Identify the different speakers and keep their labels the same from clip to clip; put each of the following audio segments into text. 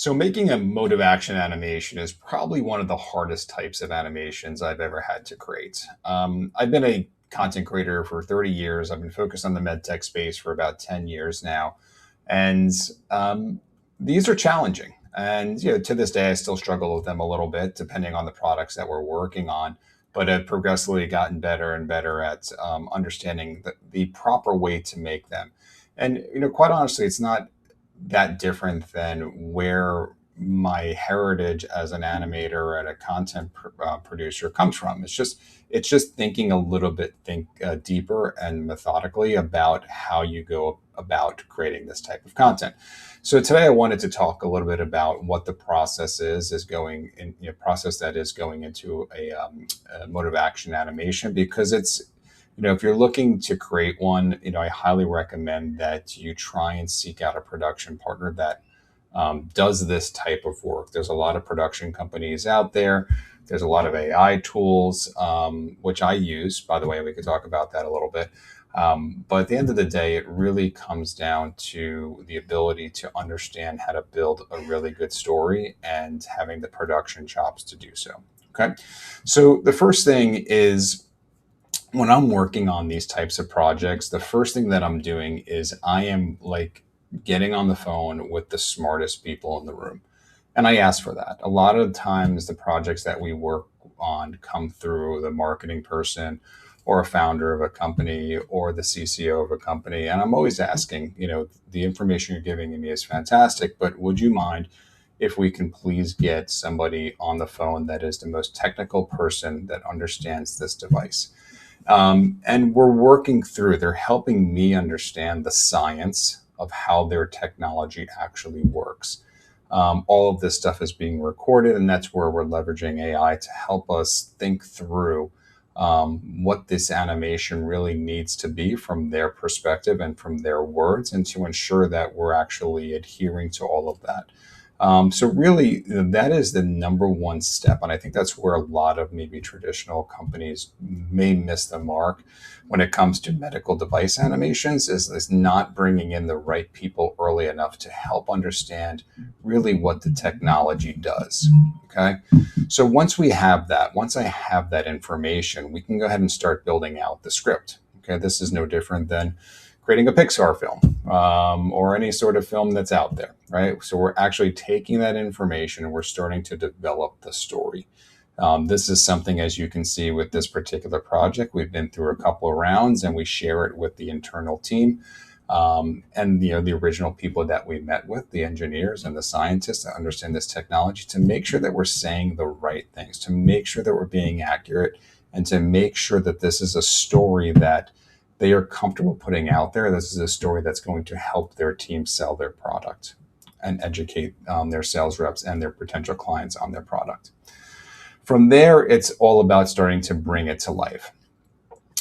Speaker 1: So making a mode of action animation is probably one of the hardest types of animations I've ever had to create. I've been a content creator for 30 years. I've been focused on the MedTech space for about 10 years now. And these are challenging. And to this day, I still struggle with them a little bit, depending on the products that we're working on. But I've progressively gotten better and better at understanding the proper way to make them. And quite honestly, it's not that different than where my heritage as an animator and a producer comes from. It's just thinking a little bit deeper and methodically about how you go about creating this type of content. So today I wanted to talk a little bit about what the process is going in process that is going into a mode of action animation, because it's if you're looking to create one, I highly recommend that you try and seek out a production partner that does this type of work. There's a lot of production companies out there. There's a lot of AI tools, which I use. By the way, we could talk about that a little bit. But at the end of the day, it really comes down to the ability to understand how to build a really good story and having the production chops to do so. Okay. So the first thing is, when I'm working on these types of projects, the first thing that I'm doing is I am like getting on the phone with the smartest people in the room. And I ask for that. A lot of times, the projects that we work on come through the marketing person or a founder of a company or the CCO of a company. And I'm always asking, the information you're giving me is fantastic, but would you mind if we can please get somebody on the phone that is the most technical person that understands this device? And we're working through, they're helping me understand the science of how their technology actually works. All of this stuff is being recorded, and that's where we're leveraging AI to help us think through what this animation really needs to be from their perspective and from their words, and to ensure that we're actually adhering to all of that. So really, that is the number one step. And I think that's where a lot of maybe traditional companies may miss the mark when it comes to medical device animations, is not bringing in the right people early enough to help understand really what the technology does. Okay. So once I have that information, we can go ahead and start building out the script. Okay. This is no different than creating a Pixar film or any sort of film that's out there, right? So we're actually taking that information and we're starting to develop the story. This is something, as you can see with this particular project, we've been through a couple of rounds and we share it with the internal team. And the original people that we met with, the engineers and the scientists that understand this technology, to make sure that we're saying the right things, to make sure that we're being accurate, and to make sure that this is a story that they are comfortable putting out there. This is a story that's going to help their team sell their product and educate their sales reps and their potential clients on their product. From there, it's all about starting to bring it to life.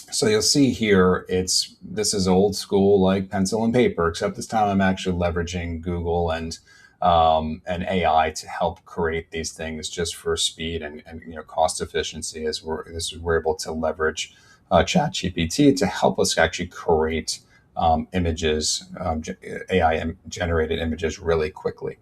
Speaker 1: So you'll see here, this is old school, like pencil and paper, except this time I'm actually leveraging Google and AI to help create these things just for speed and cost efficiency, as we're able to leverage ChatGPT to help us actually create images, AI generated images really quickly.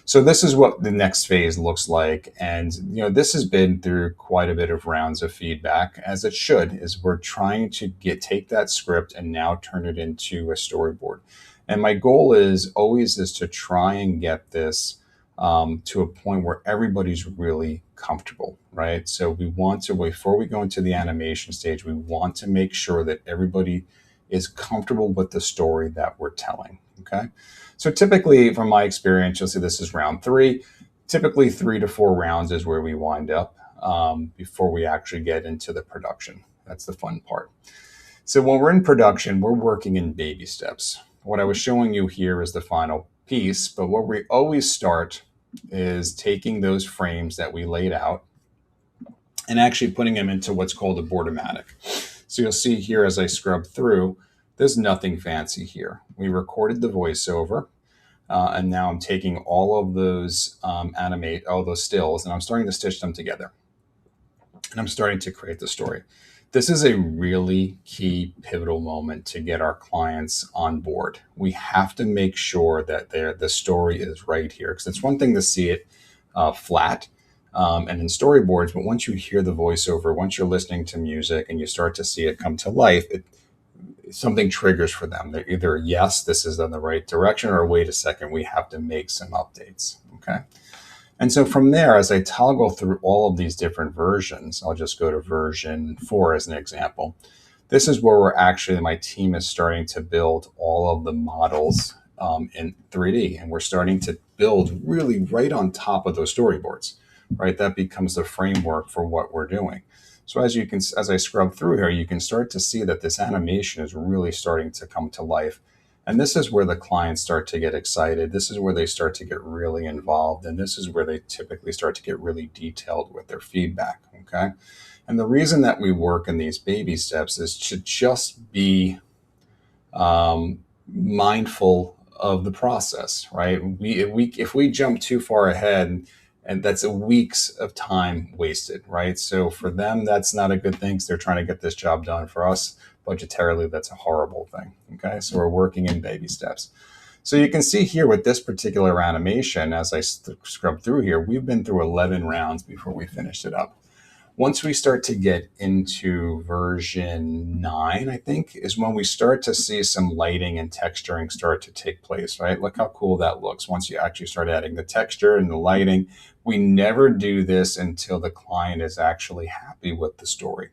Speaker 1: So this is what the next phase looks like. And, this has been through quite a bit of rounds of feedback, as it should, is we're trying to take that script and now turn it into a storyboard. And my goal is to try and get this to a point where everybody's really comfortable, right? So we want to, before we go into the animation stage, we want to make sure that everybody is comfortable with the story that we're telling. Okay. So typically, from my experience, you'll see this is round 3. Typically 3 to 4 rounds is where we wind up before we actually get into the production. That's the fun part. So when we're in production, we're working in baby steps. What I was showing you here is the final piece, but where we always start is taking those frames that we laid out and actually putting them into what's called a boardomatic. So you'll see here, as I scrub through, there's nothing fancy here. We recorded the voiceover, and now I'm taking all of those all those stills, and I'm starting to stitch them together. And I'm starting to create the story. This is a really key pivotal moment to get our clients on board. We have to make sure that the story is right here, because it's one thing to see it flat and in storyboards, but once you hear the voiceover, once you're listening to music and you start to see it come to life, something triggers for them. They're either, yes, this is in the right direction, or wait a second, we have to make some updates. Okay. And so from there, as I toggle through all of these different versions, I'll just go to version 4 as an example. This is where my team is starting to build all of the models in 3D. And we're starting to build really right on top of those storyboards, right? That becomes the framework for what we're doing. So as I scrub through here, you can start to see that this animation is really starting to come to life. And this is where the clients start to get excited. This is where they start to get really involved. And this is where they typically start to get really detailed with their feedback. Okay. And the reason that we work in these baby steps is to just be mindful of the process, right? If we jump too far ahead, and that's weeks of time wasted, right? So for them, that's not a good thing, because they're trying to get this job done. For us, budgetarily, that's a horrible thing. Okay, so we're working in baby steps. So you can see here with this particular animation, as I scrub through here, we've been through 11 rounds before we finished it up. Once we start to get into version 9, I think, is when we start to see some lighting and texturing start to take place, right? Look how cool that looks once you actually start adding the texture and the lighting. We never do this until the client is actually happy with the story.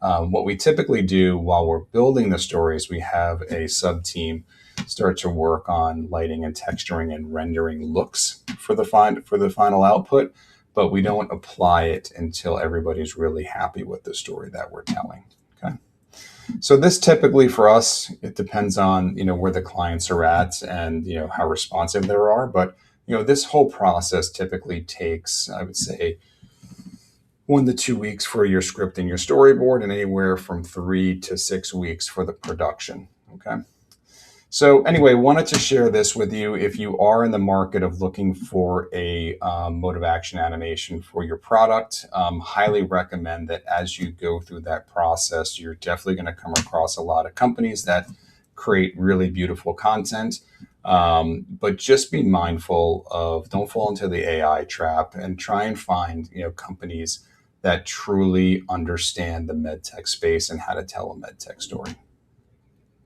Speaker 1: What we typically do while we're building the stories, we have a sub-team start to work on lighting and texturing and rendering looks for the final output, but we don't apply it until everybody's really happy with the story that we're telling. Okay. So this typically for us, it depends on, where the clients are at and, how responsive they are. But, this whole process typically takes, I would say, 1 to 2 weeks for your script and your storyboard, and anywhere from 3 to 6 weeks for the production. Okay. So anyway, wanted to share this with you. If you are in the market of looking for a mode of action animation for your product, highly recommend that as you go through that process, you're definitely going to come across a lot of companies that create really beautiful content. But just be mindful of, don't fall into the AI trap, and try and find, companies that truly understand the medtech space and how to tell a medtech story.